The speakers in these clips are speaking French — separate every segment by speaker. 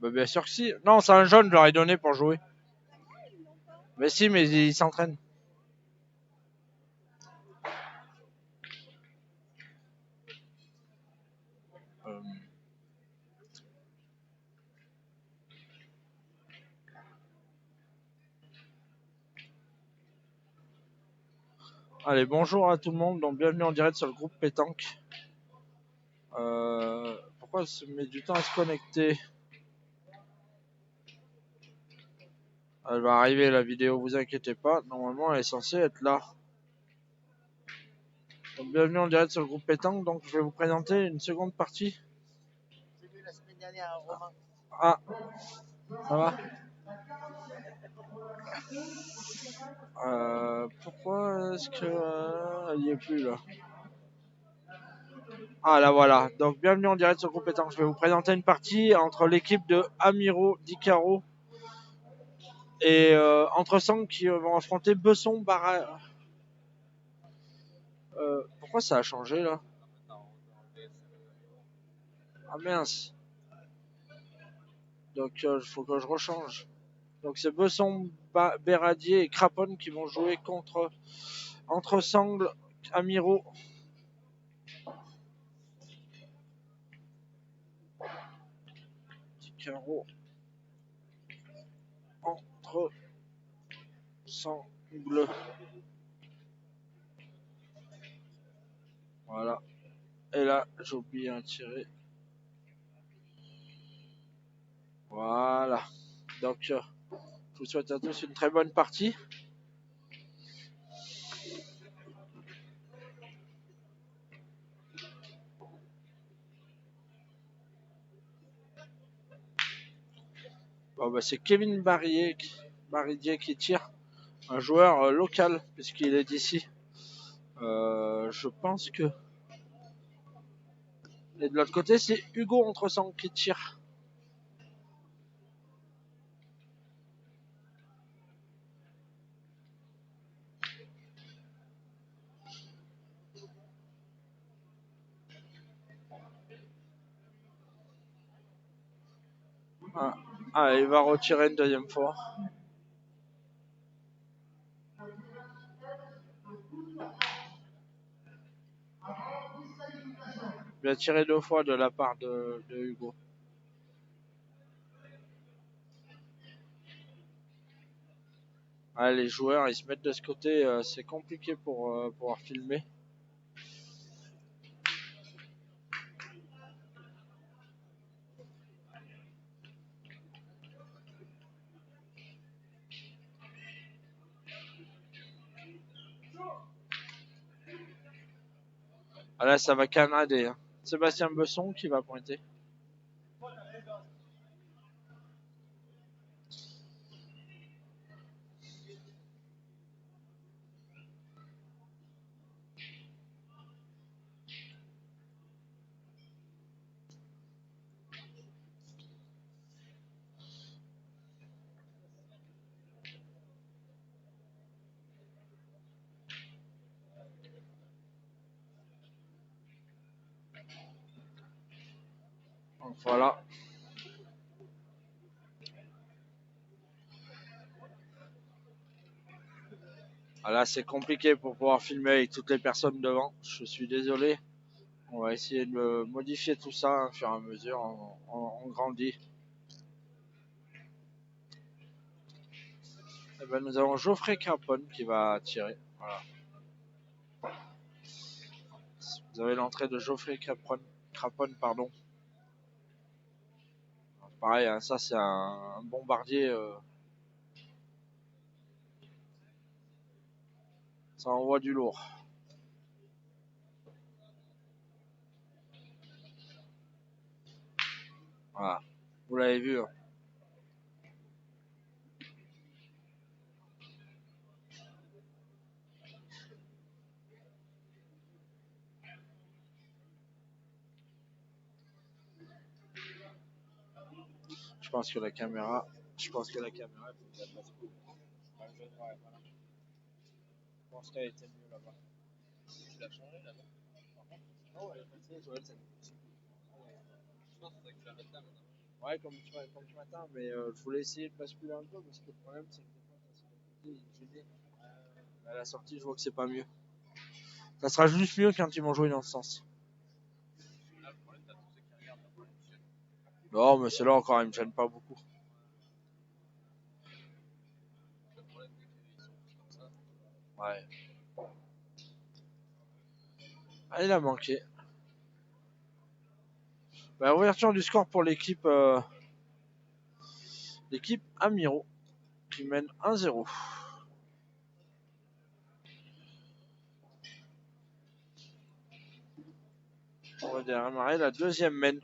Speaker 1: Bah, bien sûr que si. Non, c'est un jaune, je leur ai donné pour jouer. Mais si, mais il s'entraîne. Euh, Allez, bonjour à tout le monde, donc bienvenue en direct sur le groupe Pétanque. Pourquoi ça met du temps à se connecter? Elle va arriver la vidéo, vous inquiétez pas. Normalement, elle est censée être là. Donc, bienvenue en direct sur le groupe Pétanque. Donc, je vais vous présenter une seconde partie.
Speaker 2: J'ai vu la semaine dernière un roman.
Speaker 1: Ah, ça va? Pourquoi est-ce que il n'y est plus là? Ah là voilà. Donc, bienvenue en direct sur le groupe Pétanque. Je vais vous présenter une partie entre l'équipe de Amiro Dicaro et entre Sang qui vont affronter Besson Barra. Pourquoi ça a changé là? Ah mince. Donc il faut que je rechange. Donc c'est Besson, Berradier et Craponne qui vont jouer contre entre Sangle, Amiro. Petit carreau entre Sangle. Voilà. Et là, j'ai oublié un tiré. Voilà. Donc je vous souhaite à tous une très bonne partie. Bon, bah, c'est Kevin Barrier qui tire. Un joueur local, puisqu'il est d'ici. Je pense que. Et de l'autre côté, c'est Hugo Entresang qui tire. Il va retirer une deuxième fois. Il a tiré deux fois de la part de Hugo. Les joueurs ils se mettent de ce côté, c'est compliqué pour pouvoir filmer. Là ça va canader. Hein. Sébastien Besson qui va pointer. Donc voilà. Là c'est compliqué pour pouvoir filmer avec toutes les personnes devant. Je suis désolé. On va essayer de modifier tout ça au fur et à mesure. On grandit. Et ben, nous avons Geoffrey Craponne qui va tirer. Voilà. Vous avez l'entrée de Geoffrey Craponne, pardon. Pareil, hein, ça c'est un bombardier. Ça envoie du lourd. Voilà. Vous l'avez vu. Hein. Je pense que la caméra. Je pense qu'elle passe beaucoup. Je pense qu'elle était mieux là-bas. Tu l'as changé là-bas? Non, elle est passée, Joël, ça. Je pense que tu la mettre là maintenant. Ouais, comme ce matin, mais je voulais essayer de basculer un peu parce que le problème c'est que des fois, quand c'est de côté, il gênait. À la sortie, je vois que c'est pas mieux. Ça sera juste mieux quand ils vont jouer dans ce sens. Non, mais c'est là encore, il me gêne pas beaucoup. Ouais. Ah, il a manqué. Bah, ouverture du score pour l'équipe Amiro qui mène 1-0. On va démarrer la deuxième mène.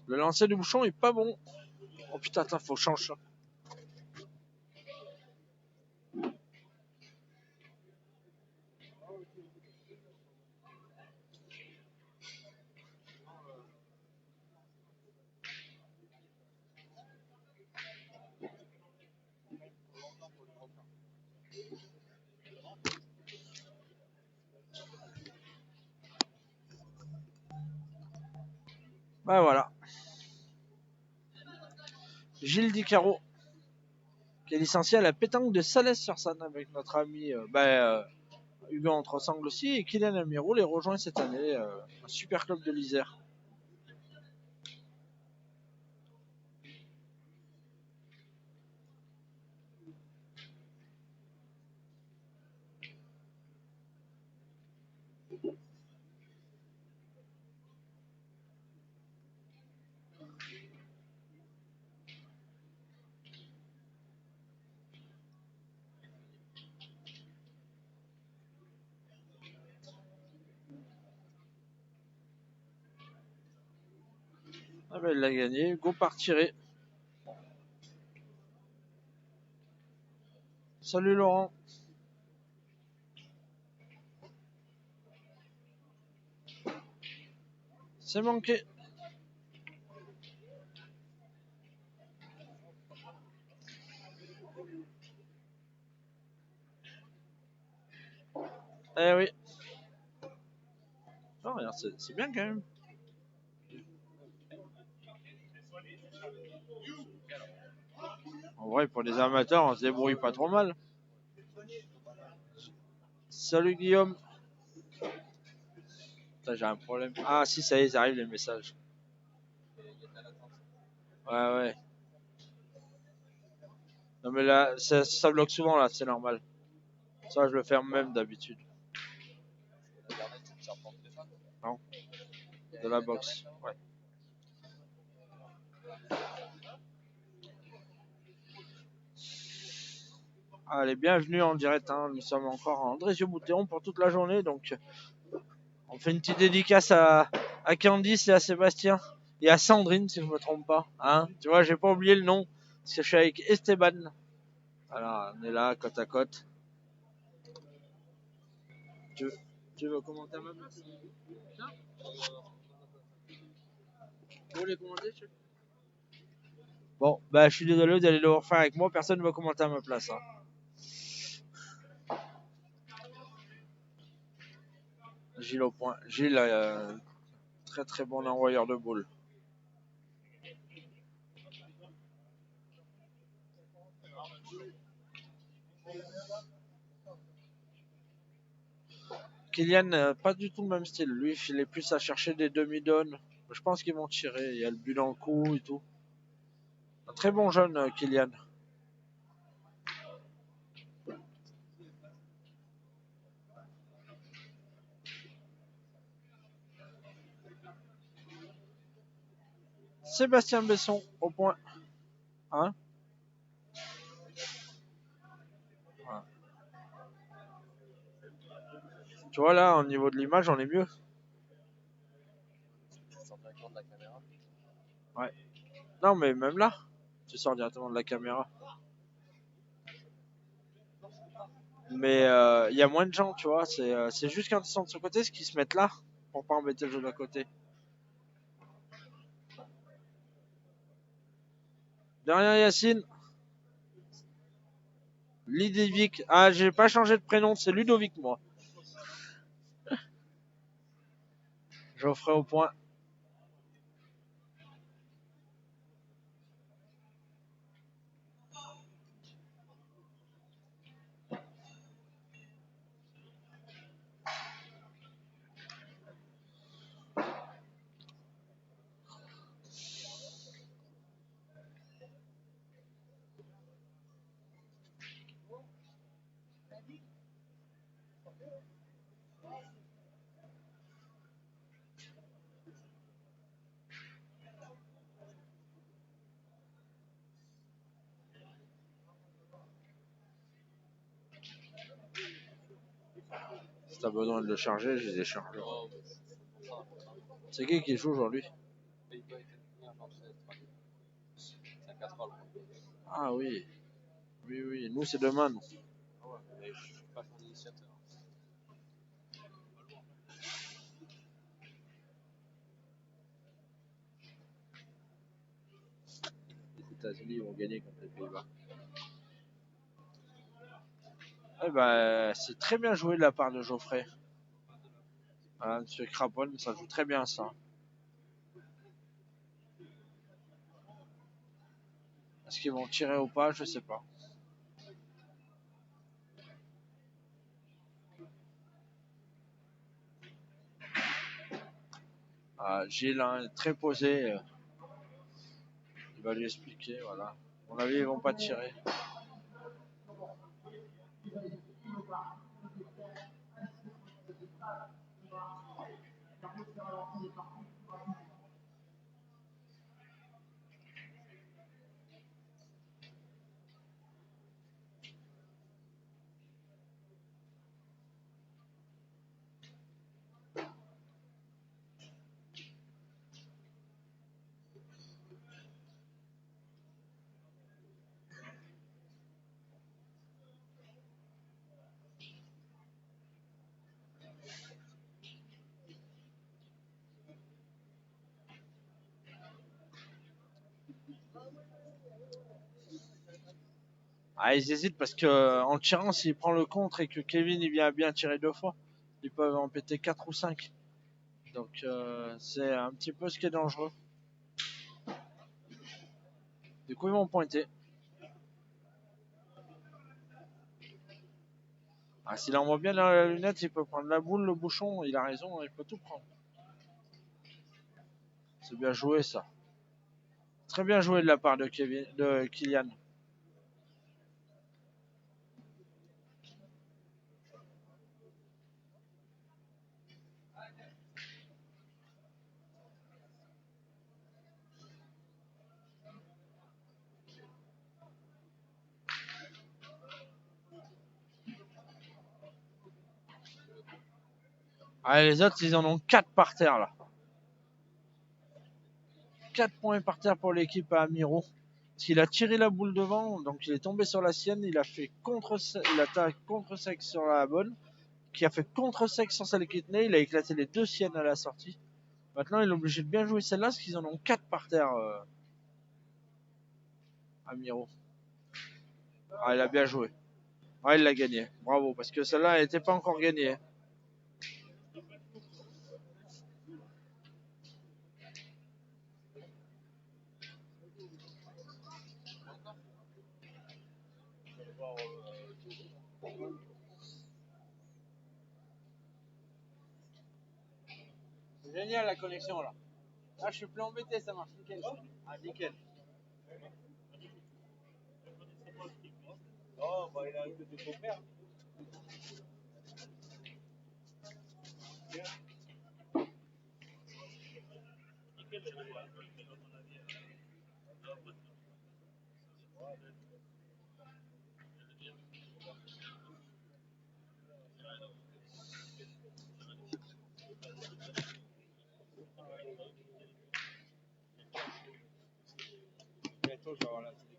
Speaker 1: Le lancer du bouchon est pas bon. Oh putain, attends, faut que je change ça. Bah voilà. Gilles Dicaro, qui est licencié à la pétanque de Salès-sur-Sanne avec notre ami Hugo Entresangle aussi. Et Kylian Amiro les rejoint cette année. Un super club de l'Isère. Ah ben, il l'a gagné. Hugo par tiré. Salut Laurent. C'est manqué. Eh oui. Non, regarde, c'est bien quand même. En vrai, pour les amateurs, on se débrouille pas trop mal. Salut Guillaume. Putain, j'ai un problème. Ah si, ça y est, ils arrivent les messages. Ouais, ouais. Non mais là, ça bloque souvent là, c'est normal. Ça, je le ferme même d'habitude. Non, de la box. Ouais. Allez, bienvenue en direct. Hein. Nous sommes encore à André-Boutéon pour toute la journée. Donc, on fait une petite dédicace à Candice et à Sébastien. Et à Sandrine, si je ne me trompe pas. Hein. Tu vois, j'ai pas oublié le nom. Parce que je suis avec Esteban. Voilà, on est là, côte à côte. Tu veux commenter à ma place? Vous voulez commenter? Bon, bah, je suis désolé d'aller le refaire avec moi. Personne ne va commenter à ma place. Hein. Gilles au point. Gilles, très très bon envoyeur de boules. Kylian, pas du tout le même style. Lui, il est plus à chercher des demi-donnes. Je pense qu'ils vont tirer. Il y a le but dans le coup et tout. Un très bon jeune, Kylian. Sébastien Besson au point. Hein? Ouais. Tu vois là, au niveau de l'image, on est mieux. Ouais. Non, mais même là, tu sors directement de la caméra. Mais il y a moins de gens, tu vois. C'est juste quand ils sont de ce côté, ce qu'ils se mettent là pour pas embêter le jeu d'à côté. Derrière Yacine. Ludovic. Ah, j'ai pas changé de prénom, c'est Ludovic, moi. Geoffrey au point. Si t'as besoin de le charger, je les ai chargés. C'est qui joue aujourd'hui? Ah oui. Oui, oui. Nous, c'est demain. Nous. Les États-Unis vont gagner contre les Pays-Bas. Eh ben, c'est très bien joué de la part de Geoffrey. Voilà, Monsieur Craponne, ça joue très bien ça. Est-ce qu'ils vont tirer ou pas? Je sais pas. Ah, Gilles, hein, est très posé. Il va lui expliquer, voilà. À mon avis, ils vont pas tirer. Ah, ils hésitent parce que en tirant, s'il prend le contre et que Kevin il vient bien tirer 2 fois, ils peuvent en péter 4 ou 5. Donc c'est un petit peu ce qui est dangereux. Du coup, ils vont pointer. Ah, s'il envoie bien dans la lunette, il peut prendre la boule, le bouchon. Il a raison, il peut tout prendre. C'est bien joué ça. Très bien joué de la part de Kylian. Ah, les autres, ils en ont 4 par terre là. 4 points par terre pour l'équipe à Amiro. Parce qu'il a tiré la boule devant, donc il est tombé sur la sienne, il a fait il a contre-sec sur la bonne, qui a fait contre-sec sur celle qui tenait, il a éclaté les 2 siennes à la sortie. Maintenant, il est obligé de bien jouer celle-là, parce qu'ils en ont 4 par terre, Amiro. Ah, il a bien joué. Ah, il l'a gagné. Bravo, parce que celle-là, elle n'était pas encore gagnée. C'est génial la connexion là. Là, je suis plus embêté, ça marche nickel. Ah, nickel. Oh, bah, il a que de ton père. Bientôt, je vais avoir la télé.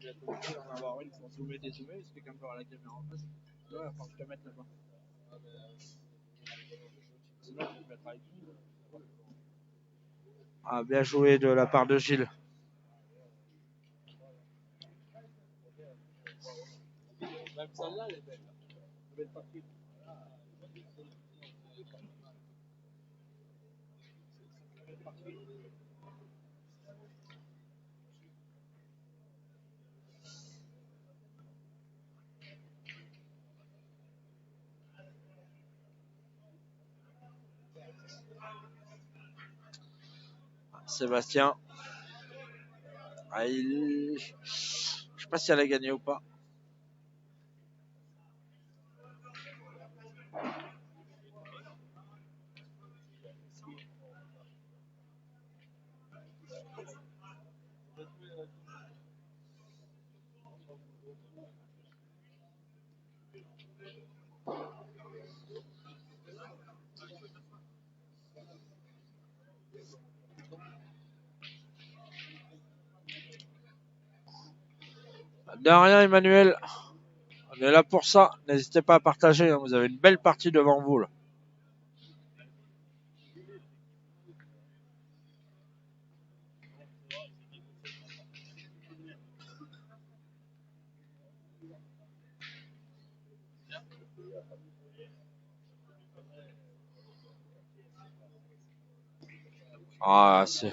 Speaker 1: Je vais en avoir une pour zoomer, dézoomer, parce que quelqu'un peut avoir la caméra en face. Ouais, il va falloir que je te mette là-bas. Sinon, je vais te mettre avec nous. Ah, bien joué de la part de Gilles. Sébastien. Ah, je sais pas si elle a gagné ou pas. De rien, Emmanuel. On est là pour ça. N'hésitez pas à partager. Hein. Vous avez une belle partie devant vous. Là. Ah, c'est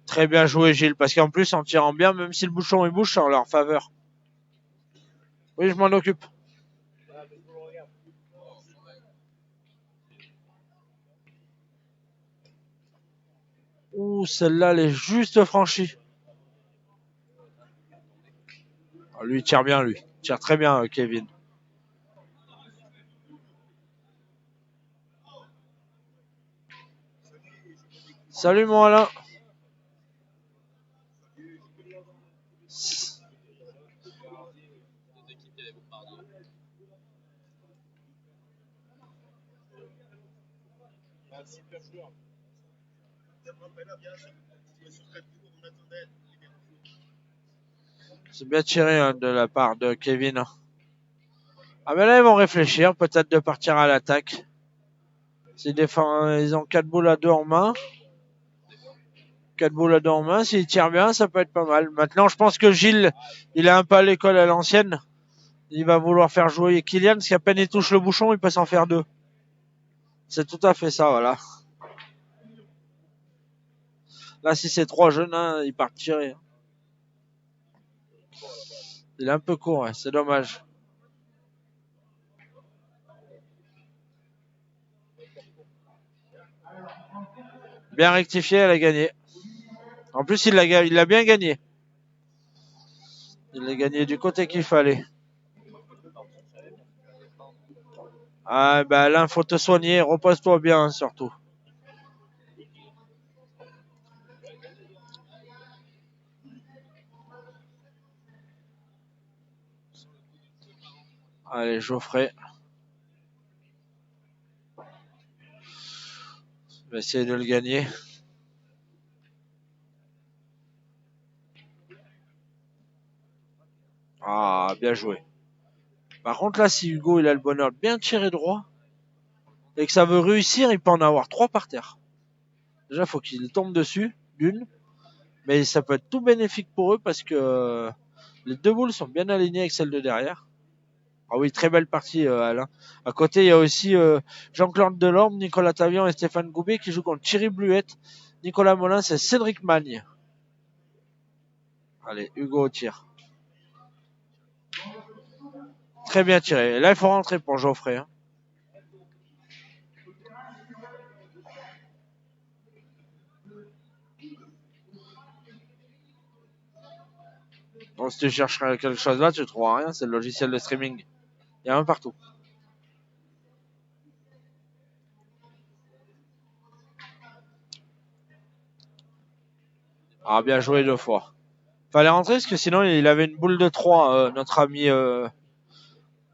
Speaker 1: très bien joué, Gilles. Parce qu'en plus, en tirant bien, même si le bouchon il bouge, c'est en leur faveur. Oui, je m'en occupe. Ouh, celle-là, elle est juste franchie. Ah, lui, il tire bien, lui. Il tire très bien, Kevin. Salut, mon Alain. C'est bien tiré hein, de la part de Kevin. Ah ben là, ils vont réfléchir, peut-être de partir à l'attaque. Ils ont 4 boules à 2 en main. 4 boules à 2 en main. S'ils tirent bien, ça peut être pas mal. Maintenant, je pense que Gilles, il a un peu à l'école à l'ancienne. Il va vouloir faire jouer Kylian, parce qu'à peine il touche le bouchon, il peut s'en faire 2. C'est tout à fait ça, voilà. Là, si c'est 3 jeunes, hein, ils partent tirer. Il est un peu court, ouais, c'est dommage. Bien rectifié, elle a gagné. En plus, il l'a bien gagné. Il l'a gagné du côté qu'il fallait. Ah, ben Alain, faut te soigner, repose-toi bien, surtout. Allez, Geoffrey. Je vais essayer de le gagner. Ah, bien joué. Par contre, là, si Hugo il a le bonheur de bien tirer droit et que ça veut réussir, il peut en avoir 3 par terre. Déjà, il faut qu'il tombe dessus, d'une. Mais ça peut être tout bénéfique pour eux parce que les 2 boules sont bien alignées avec celles de derrière. Ah oui, très belle partie, Alain. À côté, il y a aussi Jean-Claude Delorme, Nicolas Tavian et Stéphane Goubet qui jouent contre Thierry Bluette, Nicolas Molins et Cédric Magne. Allez, Hugo au tir. Très bien tiré. Et là, il faut rentrer pour Geoffrey. Hein. Donc, si tu cherches quelque chose là, tu ne trouveras rien. C'est le logiciel de streaming. Il y a un partout. Ah, bien joué 2 fois. Fallait rentrer parce que sinon, il avait une boule de 3, notre ami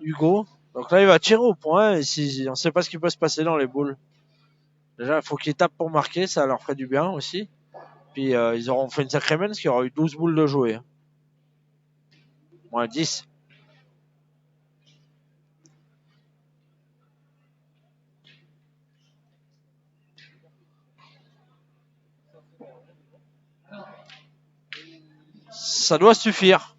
Speaker 1: Hugo. Donc là, il va tirer au point. Et si, on ne sait pas ce qui peut se passer dans les boules. Déjà, il faut qu'ils tapent pour marquer. Ça leur ferait du bien aussi. Puis, ils auront fait une sacrée main parce qu'il y aura eu 12 boules de jouer. Hein. Moins 10. Ça doit suffire.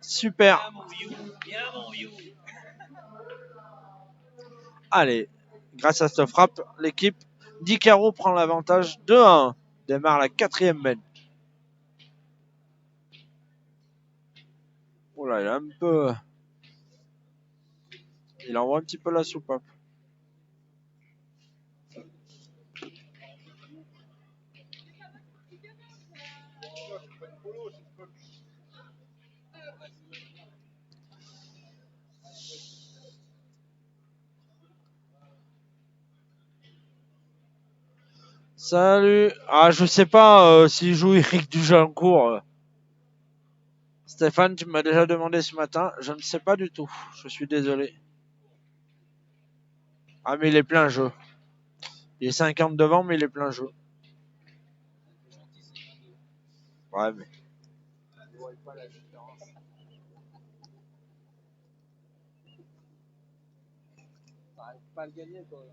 Speaker 1: Super. Allez, grâce à cette frappe, l'équipe d'Icaro prend l'avantage 2-1. Démarre la 4e mène. Oh là, il a un peu... Il envoie un petit peu la soupape. Salut. Ah, je sais pas s'il joue Eric Dujancourt. Stéphane, tu m'as déjà demandé ce matin. Je ne sais pas du tout. Je suis désolé. Ah, mais il est plein jeu. Il est 50 devant, mais il est plein jeu. Ouais, mais... Pas le gagner, toi.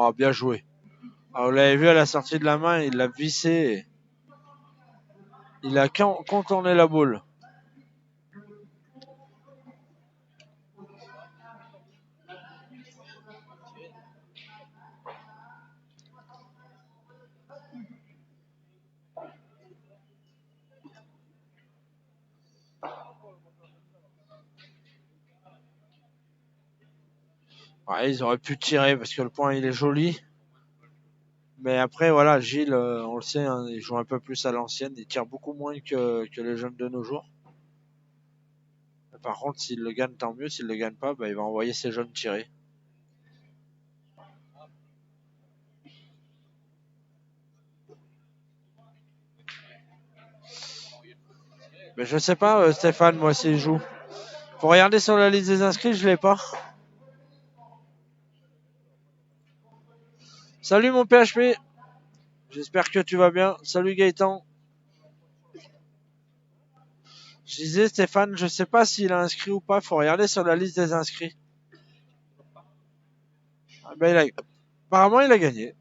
Speaker 1: Oh, bien joué. Ah, vous l'avez vu à la sortie de la main, il l'a vissé. Il a contourné la boule. Ouais, ils auraient pu tirer parce que le point il est joli. Mais après, voilà, Gilles, on le sait, hein, il joue un peu plus à l'ancienne. Il tire beaucoup moins que les jeunes de nos jours. Mais par contre, s'il le gagne, tant mieux. S'il le gagne pas, bah, il va envoyer ses jeunes tirer. Mais je sais pas, Stéphane, moi, s'il joue. Faut regarder sur la liste des inscrits, je l'ai pas. Salut mon PHP. J'espère que tu vas bien. Salut Gaëtan. Je disais Stéphane, je sais pas s'il a inscrit ou pas. Faut regarder sur la liste des inscrits. Ah, ben, apparemment, il a gagné.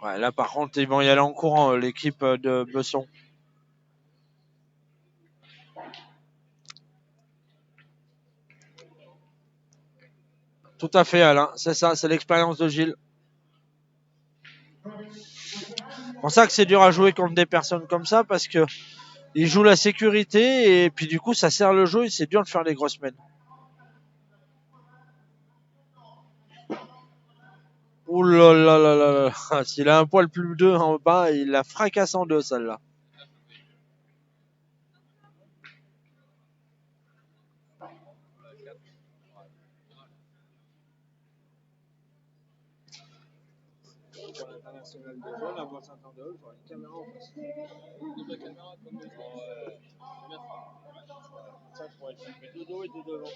Speaker 1: Ouais, là, par contre, ils vont y aller en courant, l'équipe de Besson. Tout à fait, Alain. C'est ça, c'est l'expérience de Gilles. C'est pour ça que c'est dur à jouer contre des personnes comme ça, parce que ils jouent la sécurité et puis du coup, ça sert le jeu et c'est dur de faire des grosses semaines. Ouh là là là là là. S'il a un poil plus 2 en bas, il la fracasse en deux, celle-là. Pour l'international de jeu, la voix Saint-Andéol, il faudra une caméra en face. Double caméra comme le ça, je pourrais le filmer de dos et de devant.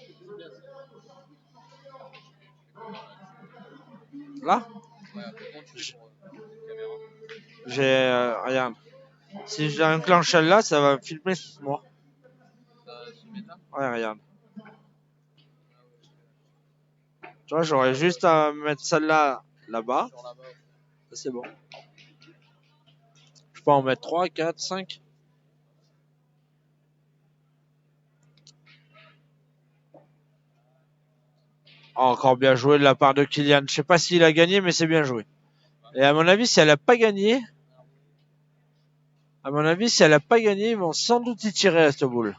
Speaker 1: Là j'ai regarde. Si j'enclenche celle-là, ça va filmer moi. Ouais, regarde. Tu vois, j'aurais juste à mettre celle-là là-bas. Ça, c'est bon. Je peux en mettre 3, 4, 5. Oh, encore bien joué de la part de Kylian. Je sais pas s'il a gagné, mais c'est bien joué. Et à mon avis, si elle a pas gagné, ils vont sans doute y tirer à cette boule.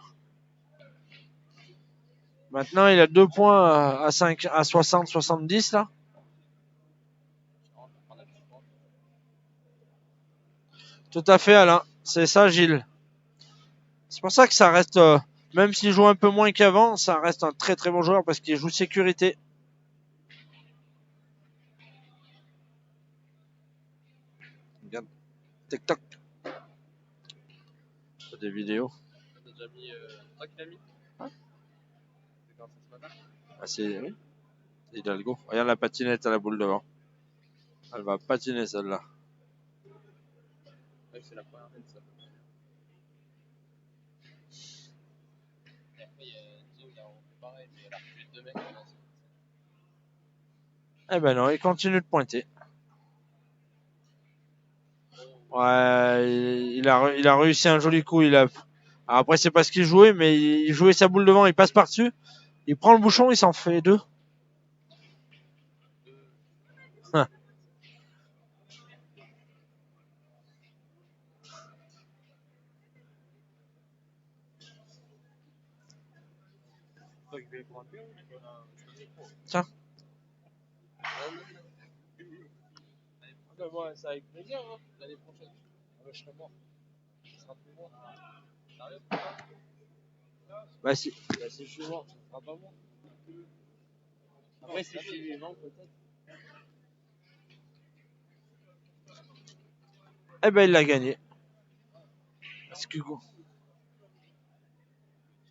Speaker 1: Maintenant, il a 2 points à 5, à 60, 70 là. Tout à fait, Alain. C'est ça, Gilles. C'est pour ça que ça reste, même s'il joue un peu moins qu'avant, ça reste un très très bon joueur parce qu'il joue sécurité. Regarde. TikTok. Des vidéos.
Speaker 3: T'as déjà mis. Toi qui l'as mis?
Speaker 1: Ouais.
Speaker 3: C'est quand ça ce matin?
Speaker 1: Ah, c'est oui. Hidalgo. Regarde la patinette à la boule devant. Elle va patiner celle-là.
Speaker 3: Ouais, c'est la première année de ça. Et après, il y a Enzo, il a refait pareil, mais elle a refait 2 mecs.
Speaker 1: Eh ben non, il continue de pointer. Ouais, il a réussi un joli coup. Alors après, c'est pas ce qu'il jouait, mais il jouait sa boule devant, il passe par-dessus. Il prend le bouchon, il s'en fait 2. Hein. Tiens.
Speaker 3: Moi, c'est avec plaisir, hein, l'année prochaine. Ah ouais, je serai mort. Ce sera plus moi. Sérieux?
Speaker 1: Bah si.
Speaker 3: Bah, si je suis mort, ce sera pas moi. Après, si je suis vivant, peut-être.
Speaker 1: Eh ben il l'a gagné. Parce que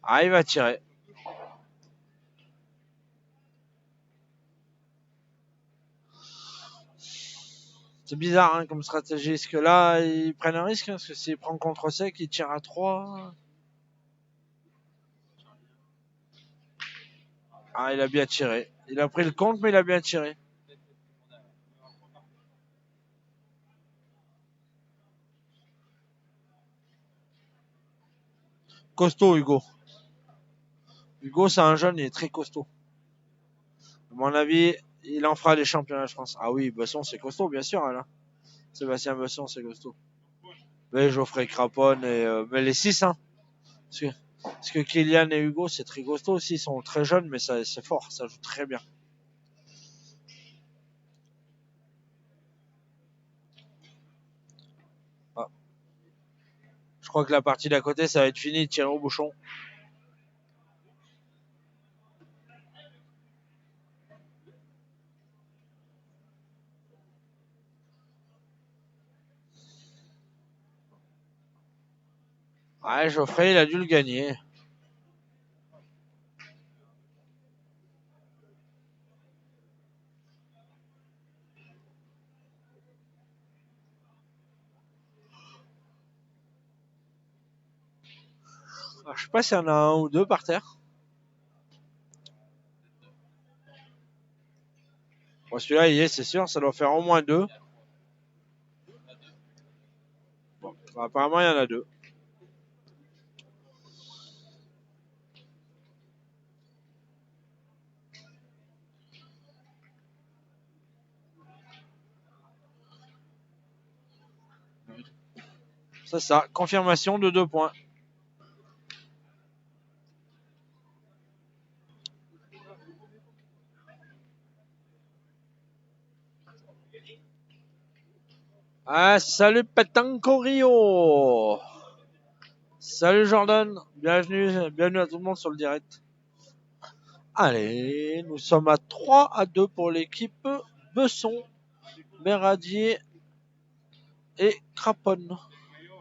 Speaker 1: ah, il va tirer. C'est bizarre hein, comme stratégie. Est-ce que là, ils prennent un risque hein, parce que s'il prend contre sec, il tire à 3. Ah, il a bien tiré. Il a pris le compte, mais il a bien tiré. Costaud, Hugo. Hugo, c'est un jeune, il est très costaud. À mon avis, il en fera les championnats de France. Ah oui, Besson, c'est costaud, bien sûr. Là. Sébastien Besson, c'est costaud. Mais Geoffrey Craponne, mais les 6, hein. Parce que Kylian et Hugo, c'est très costaud aussi. Ils sont très jeunes, mais c'est fort. Ça joue très bien. Ah. Je crois que la partie d'à côté, ça va être fini. Tirer au bouchon. Ouais, Geoffrey, il a dû le gagner. Alors, je sais pas s'il y en a un ou deux par terre. Bon, celui-là, il y est, c'est sûr. Ça doit faire au moins 2. Bon, apparemment, il y en a 2. C'est ça. Confirmation de 2 points. Ah, salut Petanco Rio. Salut Jordan. Bienvenue à tout le monde sur le direct. Allez, nous sommes à 3-2 pour l'équipe Besson, Meradier et Craponne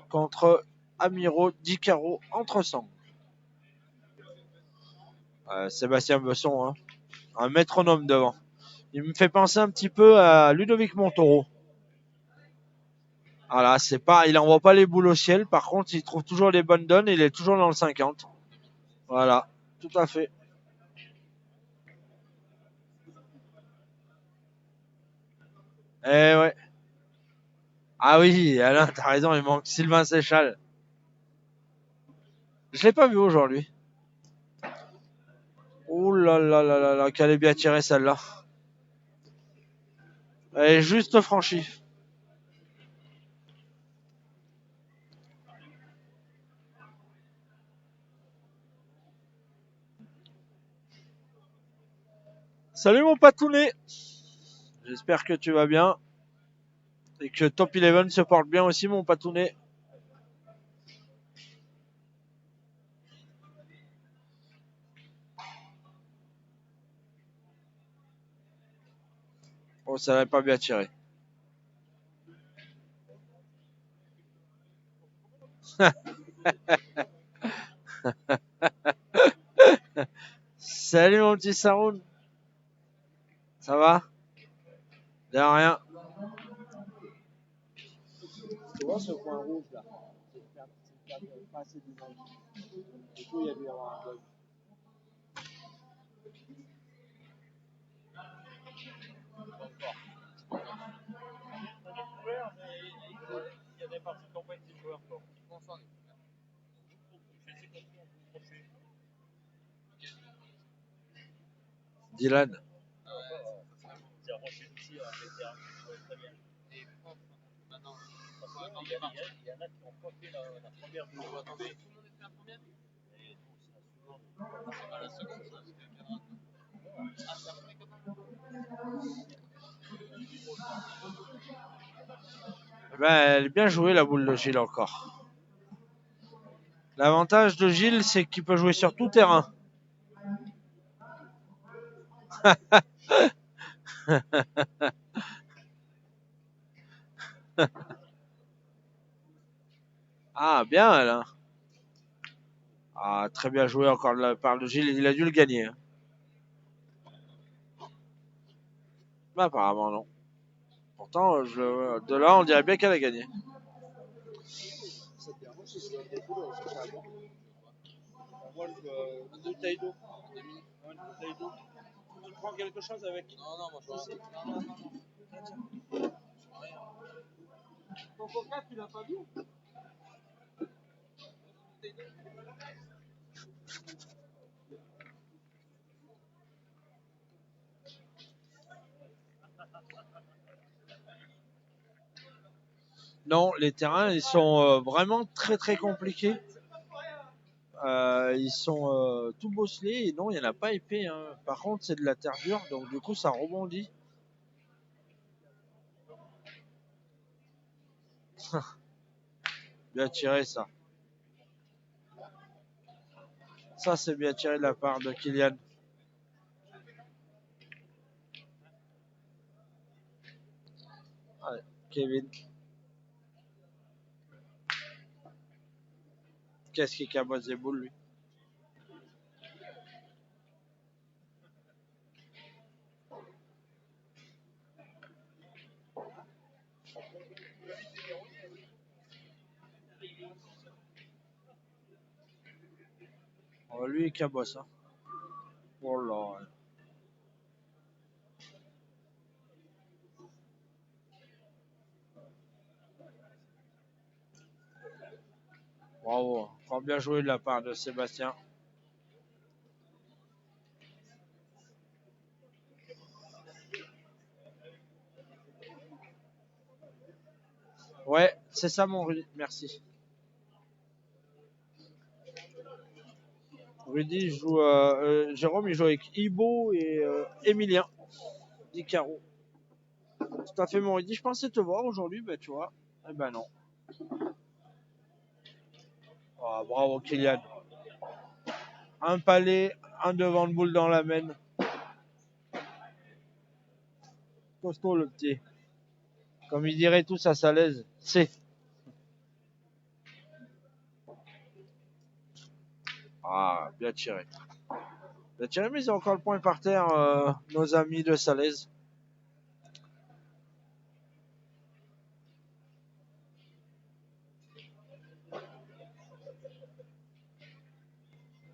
Speaker 1: contre Amiro, Dicaro, Entresang. Sébastien Besson, hein. Un métronome devant. Il me fait penser un petit peu à Ludovic Montoro. Voilà, c'est pas, il envoie pas les boules au ciel. Par contre, il trouve toujours les bonnes donnes. Il est toujours dans le 50. Voilà, tout à fait. Eh ouais. Ah oui, Alain, t'as raison, il manque Sylvain Séchal. Je l'ai pas vu aujourd'hui. Ouh là là là là là, qu'elle est bien tirée celle-là. Elle est juste franchie. Salut mon patounet. J'espère que tu vas bien. Et que Top 11 se porte bien aussi mon patounet. Oh, ça n'avait pas bien tiré. Salut mon petit Saroun. Ça va? De rien.
Speaker 3: Tu vois ce point rouge là? C'est une carte pas assez d'image. Du coup, il y a dû y avoir un bug. Il y a des parties qui n'ont pas été jouées encore.
Speaker 1: Dylan.
Speaker 3: C'est arraché ici avec les terrains qui jouaient très bien. Et maintenant, il y en a qui n'ont pas fait la première tour. Attendez. Tout le monde a fait la première? Et nous, c'est la seconde. C'est pas la seconde, ça, c'est le cadran. Ah, c'est après quand même?
Speaker 1: Ben, elle est bien jouée la boule de Gilles encore. L'avantage de Gilles, c'est qu'il peut jouer sur tout terrain. Ah, bien elle. Hein. Ah, très bien joué encore de la part de Gilles. Il a dû le gagner. Hein. Ben, apparemment non. Pourtant, de là, on dirait bien qu'elle a gagné.
Speaker 3: Cette dernière, c'est sur des boules, c'est ça. Moi, une bouteille d'eau. Une bouteille d'eau. Tu prends quelque chose avec? Non, non, moi je prends. Non, non, non, non. Ton coca, tu l'as pas vu?
Speaker 1: Non, les terrains, ils sont vraiment très très compliqués. Ils sont tout bosselés et non, il n'y en a pas épais. Hein. Par contre, c'est de la terre dure, donc du coup, ça rebondit. Bien tiré, ça. Ça, c'est bien tiré de la part de Kylian. Allez, Kevin. Qu'est-ce qui cabosse les boules, lui? Oh, lui, il cabosse. Hein. Oh là. Bravo. Encore bien joué de la part de Sébastien. Ouais, c'est ça mon Rudy. Merci. Rudy joue. Jérôme, il joue avec Ibo et Emilien. Di Caro. Tout à fait mon Rudy. Je pensais te voir aujourd'hui, bah tu vois. Eh ben non. Oh, bravo Kylian. Un palais, un devant de boule dans la main. Costaud le petit. Comme il dirait tous à Salaise. C'est. Ah, bien tiré. Bien tiré, mais ils ont encore le point par terre, nos amis de Salaise.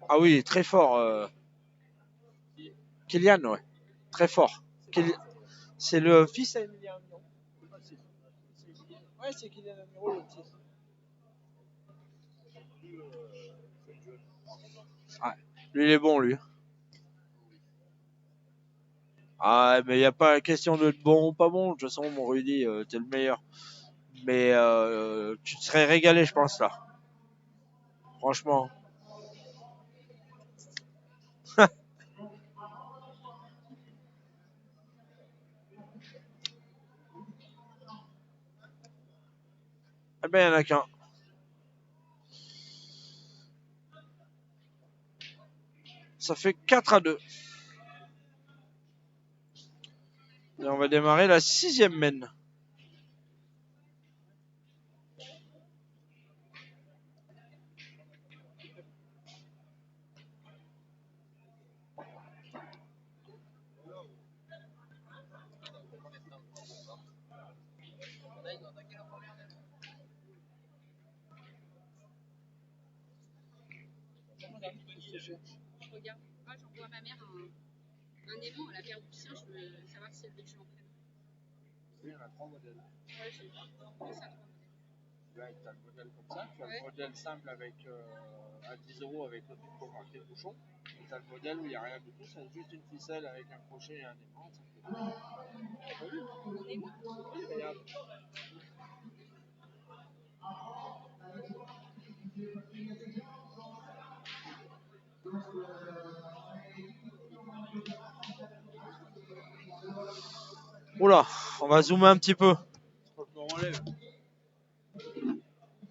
Speaker 1: Ah oui, très fort. Kylian, ouais. Très fort. C'est le fils à Emilien Amiro. Ouais, c'est Kylian Amiro le petit. Ouais. Lui, il est bon, lui. Ah, mais il n'y a pas question de bon ou pas bon. De toute façon, mon Rudy, t'es le meilleur. Mais tu te serais régalé, je pense, là. Franchement. Eh ben, il n'y en a qu'un. Ça fait 4-2. Et on va démarrer la 6e main.
Speaker 4: Regarde. Moi, j'envoie à ma mère un aimant à la paire du chien. Je veux savoir si elle veut que je l'en prenne.
Speaker 1: Oui, on a 3 modèles.
Speaker 4: Ouais, je sais pas. Oui, ça, 3 modèles.
Speaker 1: Là, tu as le modèle comme ça, tu as le modèle simple avec, à 10 € avec le truc pour marquer le bouchon. Et tu as le modèle où il n'y a rien du tout, c'est juste une ficelle avec un crochet et un aimant. T'as vu?
Speaker 4: Un aimant?
Speaker 1: Oui, regarde. Oula, on va zoomer un petit peu. Faut que je me relève.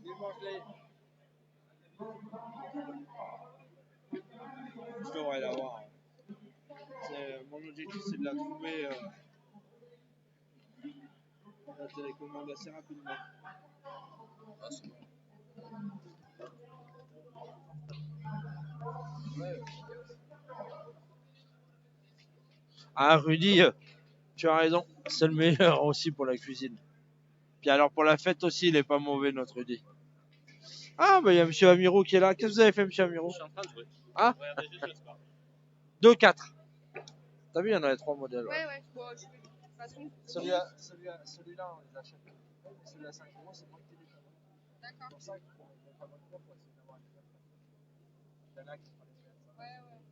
Speaker 1: Démange-les. Je devrais l'avoir. Mon objectif, c'est de la trouver, la télécommande assez rapidement. Ah, c'est bon. Ouais. Ah, Rudy, tu as raison. C'est le meilleur aussi pour la cuisine. Puis alors pour la fête aussi, il est pas mauvais, notre Rudy. Ah, bah il y a monsieur Amiro qui est là. Qu'est-ce que vous avez fait, monsieur Amiro?
Speaker 3: Je suis en train de jouer.
Speaker 1: Ah,
Speaker 3: Ouais, regardez juste le score.
Speaker 1: 2-4. T'as vu, il y en avait 3 modèles.
Speaker 4: Ouais, ouais. Bon, de toute façon.
Speaker 1: Celui-là, on les achète. Celui-à 5 €, c'est moi qui les achète.
Speaker 4: D'accord.
Speaker 1: C'est pour ça qu'on ne pas notre propre, c'est d'avoir une carte. Il y en a qui font les faire ça.
Speaker 4: Ouais, ouais.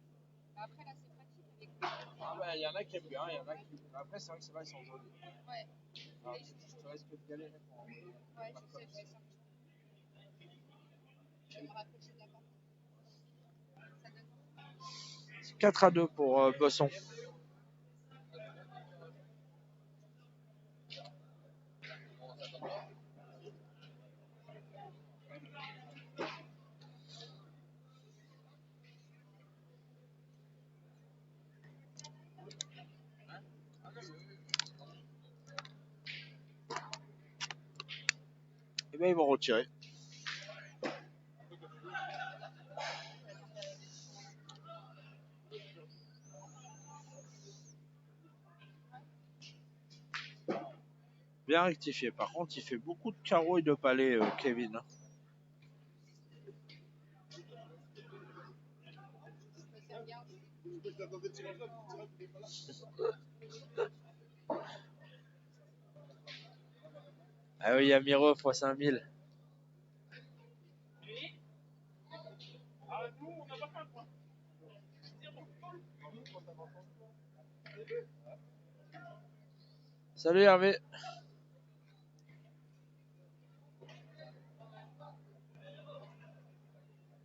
Speaker 4: Après, là, c'est pratique avec.
Speaker 1: Ah, bah, il y en a qui aiment bien, il y en a qui. Après, c'est vrai que ceux-là, ils sont jolis.
Speaker 4: Ouais.
Speaker 1: Alors, tu risques de galérer pour envoyer.
Speaker 4: Ouais, je sais, je vais sortir. Je vais me rapprocher de la porte. Ça donne.
Speaker 1: 4-2 pour Besson. Et bien, ils vont retirer. Bien rectifié. Par contre, il fait beaucoup de carreaux et de palets, Kevin. Ah oui, il y a Miro x 5000. Salut Hervé.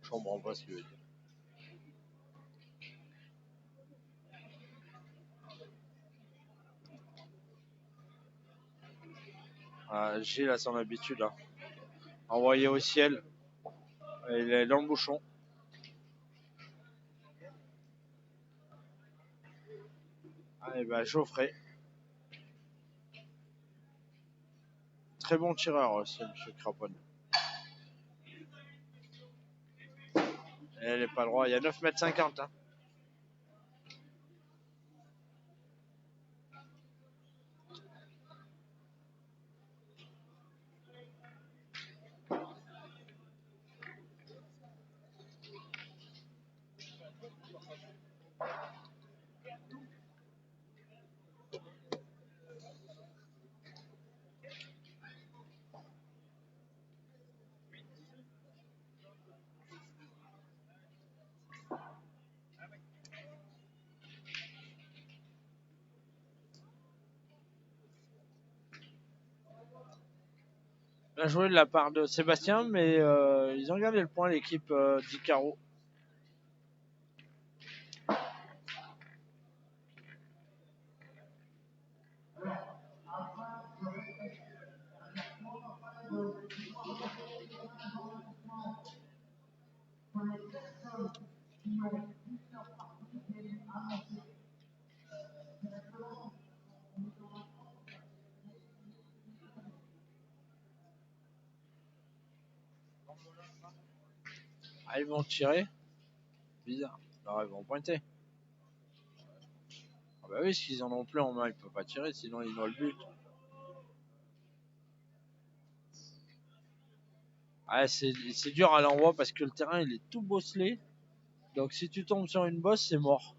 Speaker 1: Je comprends pas ce qu'il veut dire. Ah, Gilles a son habitude. Hein. Envoyé au ciel. Il est dans le bouchon. Ah, et ben Geoffrey. Très bon tireur aussi, monsieur Craponne. Elle n'est pas droit. Il y a 9,50 m. Hein. Bien joué de la part de Sébastien, mais ils ont gardé le point, l'équipe d'Icaro. Ah, ils vont tirer. Bizarre. Alors, ils vont pointer. Ah bah oui, s'ils en ont plus en main, ils ne peuvent pas tirer, sinon ils ont le but. Ah, c'est dur à l'envoi parce que le terrain il est tout bosselé. Donc si tu tombes sur une bosse, c'est mort.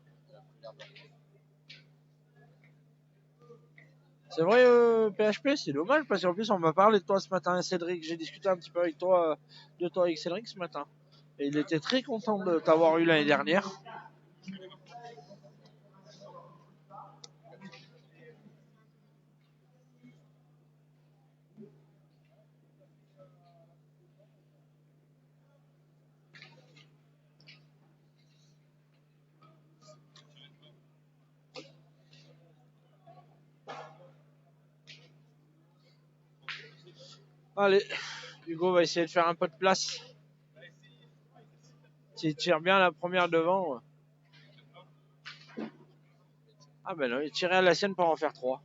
Speaker 1: C'est vrai, PHP, c'est dommage parce qu'en plus on m'a parlé de toi ce matin, Cédric. J'ai discuté un petit peu avec toi, de toi avec Cédric ce matin. Et il était très content de t'avoir eu l'année dernière. Allez, Hugo va essayer de faire un peu de place. S'il tire bien la première devant. Ah ben non, il tirait à la sienne pour en faire 3.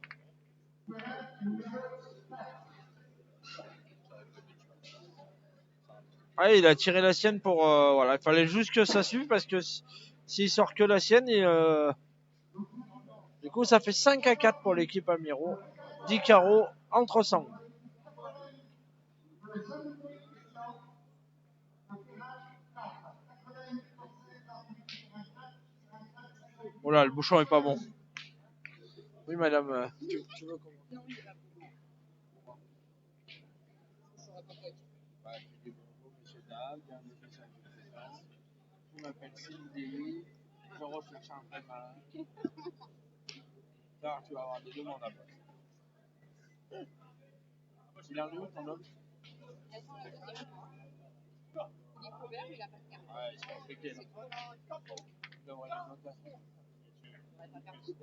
Speaker 1: Ah, il a tiré la sienne pour... voilà, il fallait juste que ça suive parce que s'il sort que la sienne, du coup ça fait 5-4 pour l'équipe Amiro. 10 carreaux entre 100. Voilà, le bouchon est pas bon. Oui madame, tu veux comment?
Speaker 4: Non, il est pas bon.
Speaker 1: Je m'appelle Cindy, je recherche un vrai malin. Là, tu vas avoir des demandes à passer. Il en est où ton homme?
Speaker 4: Il attend la deuxième fois. Il est couvert, mais il a pas de carte.
Speaker 1: Ouais, ils sont compliqués. Il devrait y avoir une notation.
Speaker 4: On va pas faire tout.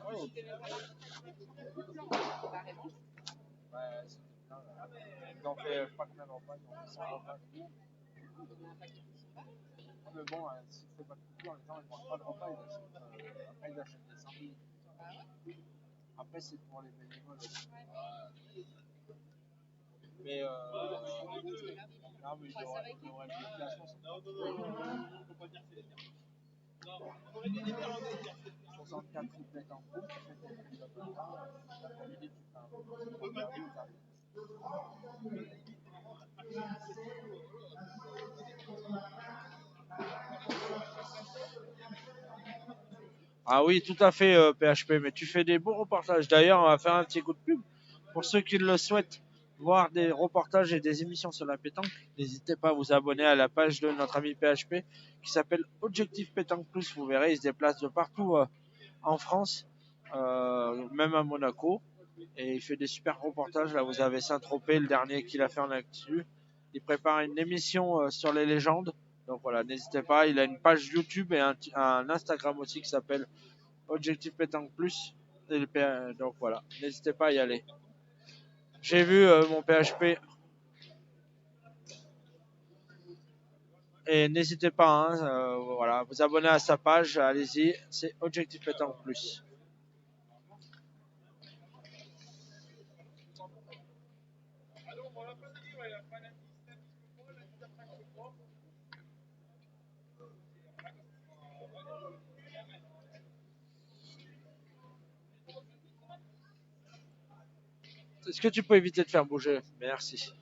Speaker 1: Ouais,
Speaker 4: Il fait même pas la la réponse.
Speaker 1: ouais, c'est bien. Ils ont fait pas combien de repas, ils ont fait 100 repas.
Speaker 4: On a un paquet de 100 balles.
Speaker 1: Mais bon, s'il ne fait pas de culture, les gens ils mangent pas de repas, ils achètent, après ils achètent des sandwichs.
Speaker 4: Bah ouais.
Speaker 1: Après c'est pour les bénévoles.
Speaker 4: Ouais.
Speaker 1: Mais
Speaker 4: C'est là.
Speaker 1: non, mais il devrait être déplacement. Non, faut pas dire c'est les termes. Non, on aurait dit les termes. 64 triplettes en coupe, tu fais tes prises de matin, l'après-midi tu fais un peu de cardio, Ah oui, tout à fait, PHP, mais tu fais des beaux reportages. D'ailleurs, on va faire un petit coup de pub. Pour ceux qui le souhaitent, voir des reportages et des émissions sur la pétanque, n'hésitez pas à vous abonner à la page de notre ami PHP qui s'appelle Objectif Pétanque Plus. Vous verrez, il se déplace de partout en France, même à Monaco. Et il fait des super reportages. Là, vous avez Saint-Tropez, le dernier qu'il a fait en actu. Il prépare une émission sur les légendes. Donc voilà, n'hésitez pas. Il a une page YouTube et un Instagram aussi qui s'appelle Objectif Pétanque Plus. Donc voilà, n'hésitez pas à y aller. J'ai vu mon PHP. Et n'hésitez pas, hein, voilà, vous abonner à sa page, allez-y, c'est Objectif Pétanque Plus. Est-ce que tu peux éviter de faire bouger? Merci.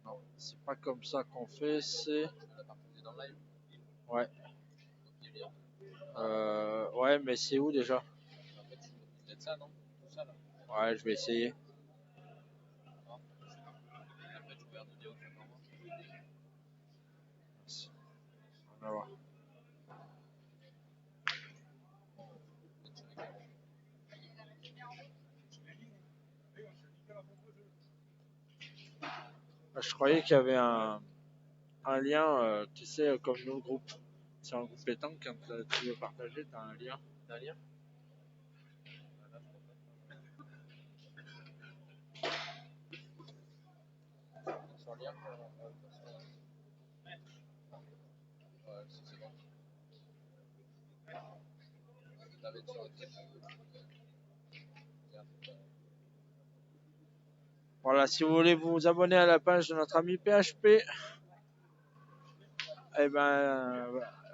Speaker 1: Non, c'est pas comme ça qu'on fait, c'est... Ouais. Ouais, mais c'est où déjà? Ouais, je vais essayer. On va voir. Je croyais qu'il y avait un lien, tu sais, comme nos groupes. Sur un groupe pétanque, quand tu veux partager, tu as un lien. Un lien? Sur lien, Voilà, si vous voulez vous abonner à la page de notre ami PHP, eh ben,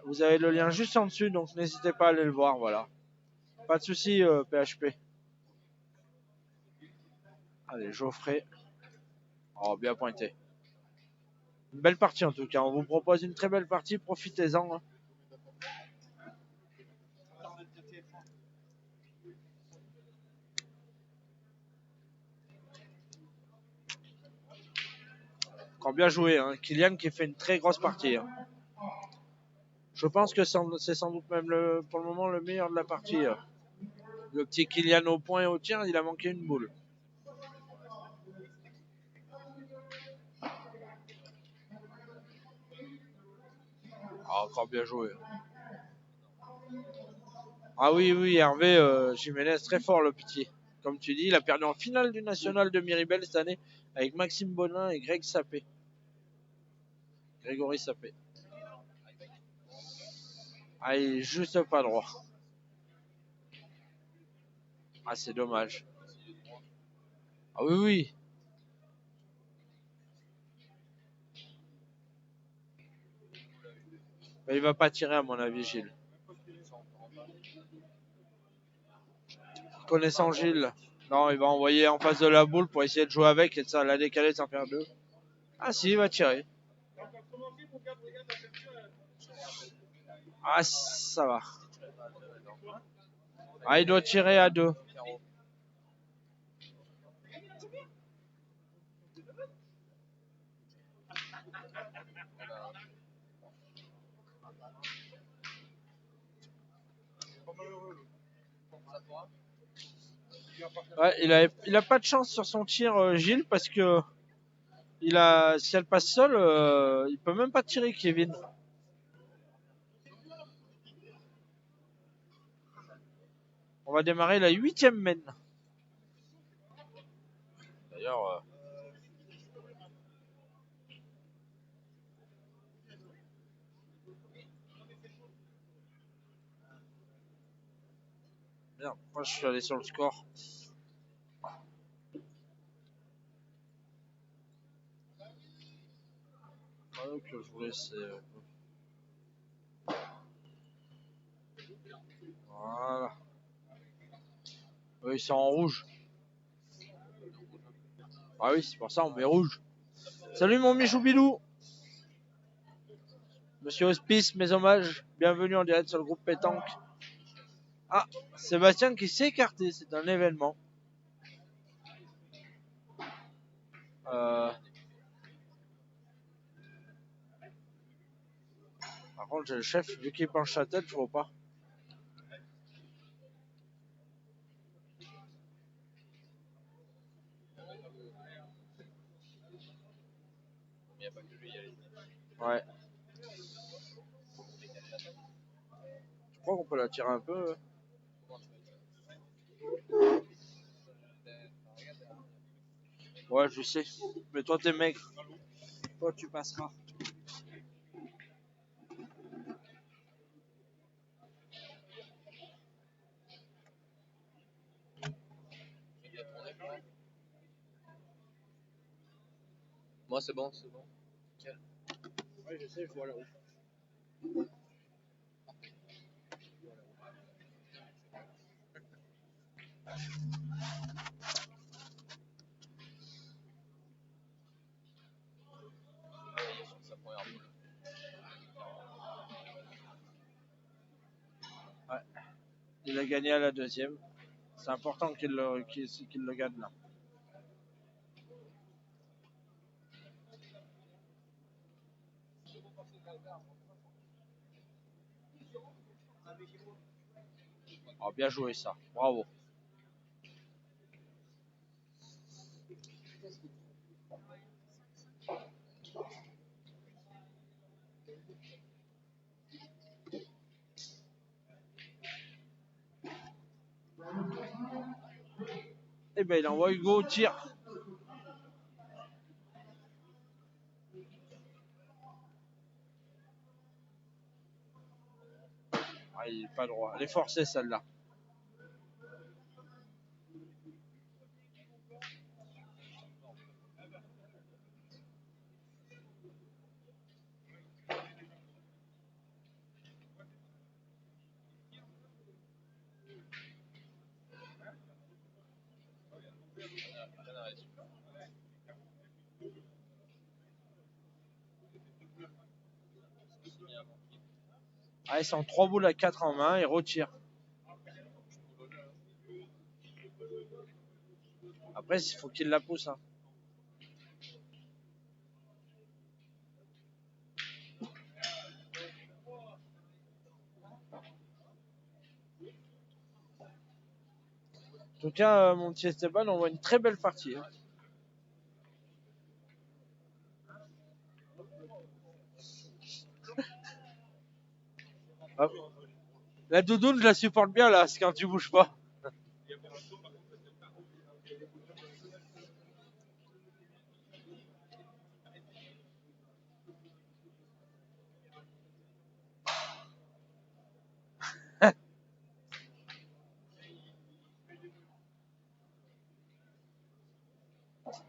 Speaker 1: vous avez le lien juste en dessus, donc n'hésitez pas à aller le voir, voilà. Pas de souci, PHP. Allez, Geoffrey. Oh, bien pointé. Une belle partie en tout cas. On vous propose une très belle partie, profitez-en. Encore bien joué, hein. Kylian qui fait une très grosse partie. Hein. Je pense que c'est sans doute même pour le moment le meilleur de la partie. Le petit Kylian au point et au tir, il a manqué une boule. Ah, encore bien joué. Ah oui, oui, Hervé Jiménez, très fort le petit. Comme tu dis, il a perdu en finale du national de Miribel cette année avec Maxime Bonin et Greg Sapé. Grégory Sapé. Ah, il est juste pas droit. Ah, c'est dommage. Ah oui, oui. Mais il va pas tirer à mon avis, Gilles. Connaissant Gilles. Non, il va envoyer en face de la boule pour essayer de jouer avec et de ça la décaler sans faire deux. Ah si, il va tirer. Ah, ça va. Ah, il doit tirer à deux. Ouais, il a pas de chance sur son tir, Gilles, parce que si elle passe seule, il peut même pas tirer, Kevin. On va démarrer la 8e mène. D'ailleurs, merde, moi je suis allé sur le score. Que je voulais, c'est. Voilà. Eux, ils sont en rouge. Ah oui, c'est pour ça on met rouge. Salut mon Michou Bilou. Monsieur Hospice, mes hommages. Bienvenue en direct sur le groupe Pétanque. Ah, Sébastien qui s'est écarté, c'est un événement. Par contre, j'ai le chef, vu qu'il penche sa tête, je vois pas. Ouais. Je crois qu'on peut la tirer un peu. Ouais, je sais. Mais toi, t'es maigre. Toi, tu passeras.
Speaker 3: Moi, c'est bon, c'est bon. Nickel.
Speaker 1: Ouais, je sais, je vois là-haut. Ouais. Il a gagné à la deuxième. C'est important qu'il le gagne là. Oh, bien joué ça. Bravo. Eh ben, il envoie Hugo au tir. Ah, il est pas droit. Elle est forcée celle-là. Ah, ils sont 3 boules à 4 en main, ils retirent. Après, il faut qu'il la pousse. Hein. En tout cas, mon petit Esteban, on voit une très belle partie. Hein. Ah. La doudoune, je la supporte bien là, c'est quand tu bouges pas.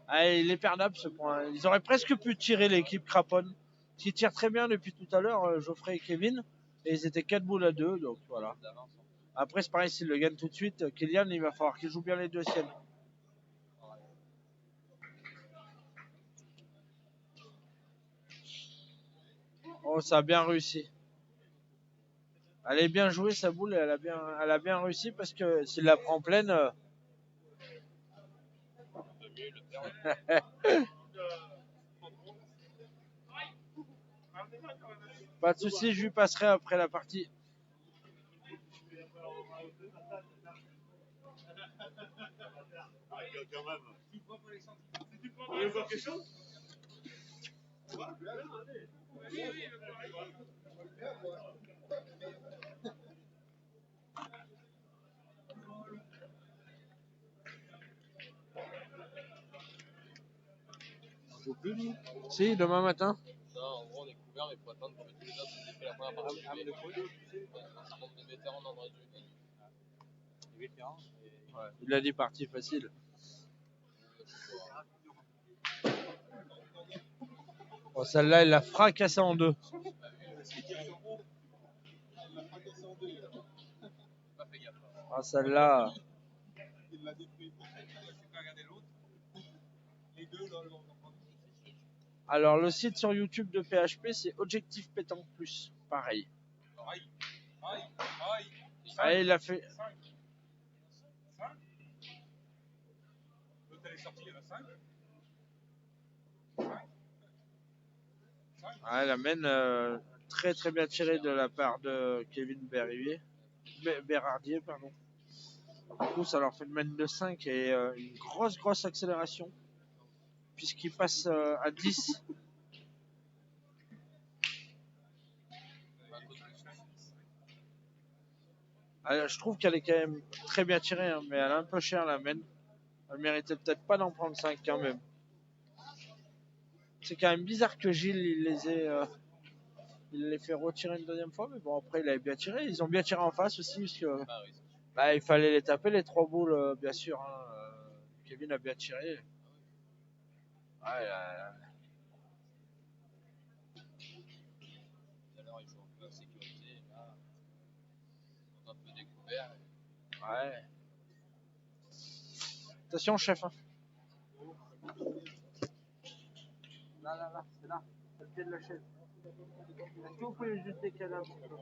Speaker 1: Ah, il est perdable ce point. Ils auraient presque pu tirer l'équipe Craponne, qui tire très bien depuis tout à l'heure, Geoffrey et Kevin. Et ils étaient 4 boules à 2, donc voilà. Après, c'est pareil, s'ils le gagnent tout de suite, Kylian, il va falloir qu'il joue bien les deux siennes. Oh, ça a bien réussi. Elle est bien jouée, sa boule, elle a bien réussi parce que s'il la prend pleine. Pas de soucis, je lui passerai après la partie. On joue plus, nous? Si, demain matin.
Speaker 3: Non, en gros, on est couvert, mais il faut attendre que tous les autres aient fait la première partie. Ça monte de vétérans dans le reste du week-end.
Speaker 1: Ouais, il a dit partie facile. Bon, celle-là, il l'a fracassée en deux. Ah, celle-là. Alors, le site sur YouTube de PHP, c'est Objectif Pétanque Plus. Pareil. Ah, il a fait. Ah, elle amène très très bien tiré de la part de Kevin Bérardier. Pardon. Du coup, ça leur fait une mène de 5 et une grosse accélération. Puisqu'il passe à 10. Alors, je trouve qu'elle est quand même très bien tirée, hein, mais elle est un peu chère la mène. Elle méritait peut-être pas d'en prendre 5 quand même. C'est quand même bizarre que Gilles il les fait retirer une deuxième fois, mais bon après il avait bien tiré. Ils ont bien tiré en face aussi, parce que bah, il fallait les taper les 3 boules, bien sûr. Hein. Kevin a bien tiré. Ouais,
Speaker 3: Tout à l'heure, ils jouent un peu en sécurité. Là, ils sont un peu découverts.
Speaker 1: ouais. Attention, chef. Hein. Là, c'est là. C'est le pied de la chaise. Est-ce que vous pouvez juste décaler un petit peu?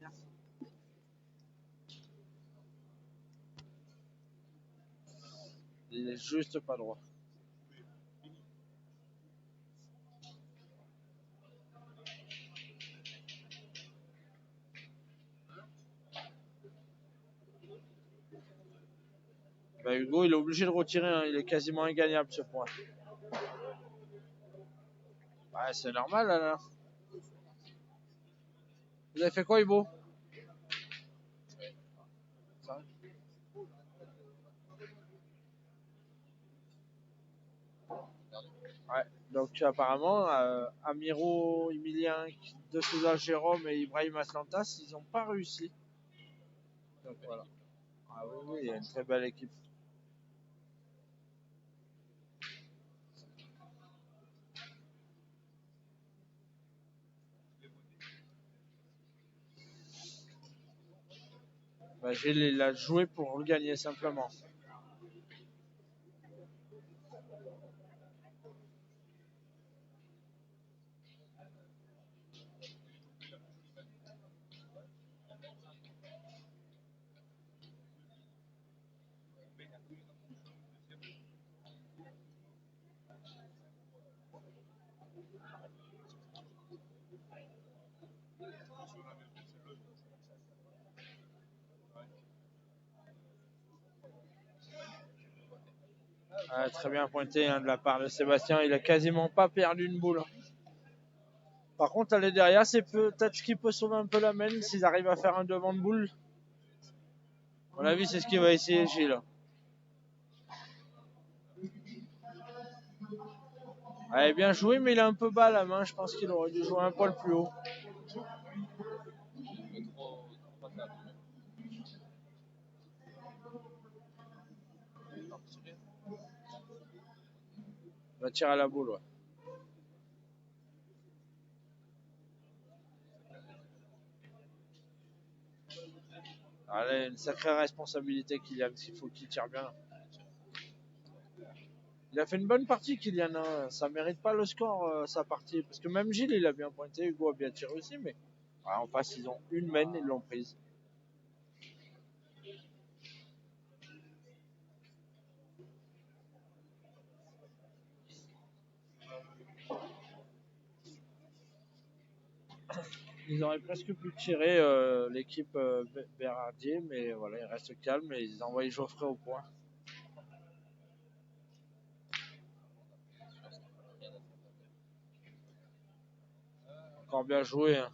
Speaker 1: Merci. Il est juste pas droit. Bah, Hugo, il est obligé de retirer. Hein. Il est quasiment ingagnable ce point. Ouais, c'est normal là. Vous avez fait quoi, Hugo? Ouais. Donc apparemment, Amiro, Emilien, De Souza, Jérôme et Ibrahim Atlantas, ils n'ont pas réussi. Donc voilà. Ah oui, oui, il y a une très belle équipe. Bah, Gilles, il a joué pour le gagner simplement. Ah, très bien pointé de la part de Sébastien. Il a quasiment pas perdu une boule. Par contre, aller derrière, c'est peut-être ce qui peut sauver un peu la main s'ils arrivent à faire un devant de boule. À mon avis, c'est ce qu'il va essayer Gilles. Allez, bien joué, mais il est un peu bas à la main. Je pense qu'il aurait dû jouer un poil plus haut. Il va tirer à la boule, ouais. Allez, une sacrée responsabilité, Kylian, s'il faut qu'il tire bien. Il a fait une bonne partie, Kylian. Hein. Ça mérite pas le score, sa partie. Parce que même Gilles, il a bien pointé. Hugo a bien tiré aussi. Mais voilà, en face, ils ont une main, ils l'ont prise. Ils auraient presque pu tirer l'équipe Bérardier. Mais voilà, ils restent calmes et ils envoient Geoffrey au point. Encore bien joué. Hein.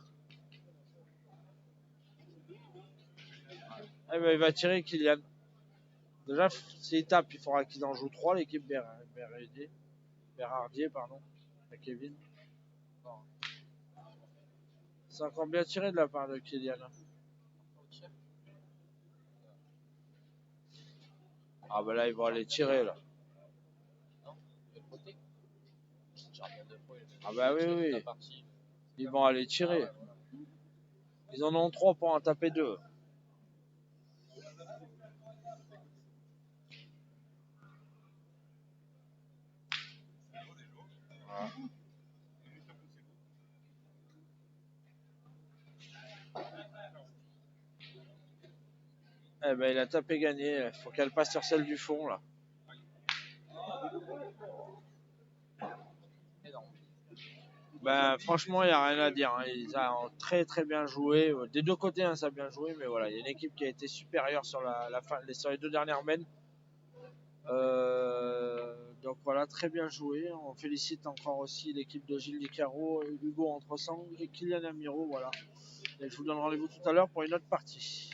Speaker 1: Eh ben, il va tirer Kylian. Déjà, s'il tape, il faudra qu'ils en jouent 3, l'équipe Bérardier, pardon. Avec Kevin. C'est encore bien tiré de la part de Kylian. Ah bah là, ils vont aller tirer là. Ah bah oui, oui. Ils vont aller tirer. Ils en ont 3 pour en taper 2. Voilà. Eh ben, il a tapé gagné. Il faut qu'elle passe sur celle du fond là. Ben, franchement, il n'y a rien à dire. Hein. Ils ont très très bien joué. Des deux côtés, hein, ça a bien joué. Mais voilà, il y a une équipe qui a été supérieure sur la fin, sur les 2 dernières mènes. Donc voilà, très bien joué. On félicite encore aussi l'équipe de Gilles Licaro, Hugo Entresang et Kylian Amiro. Voilà. Et je vous donne rendez-vous tout à l'heure pour une autre partie.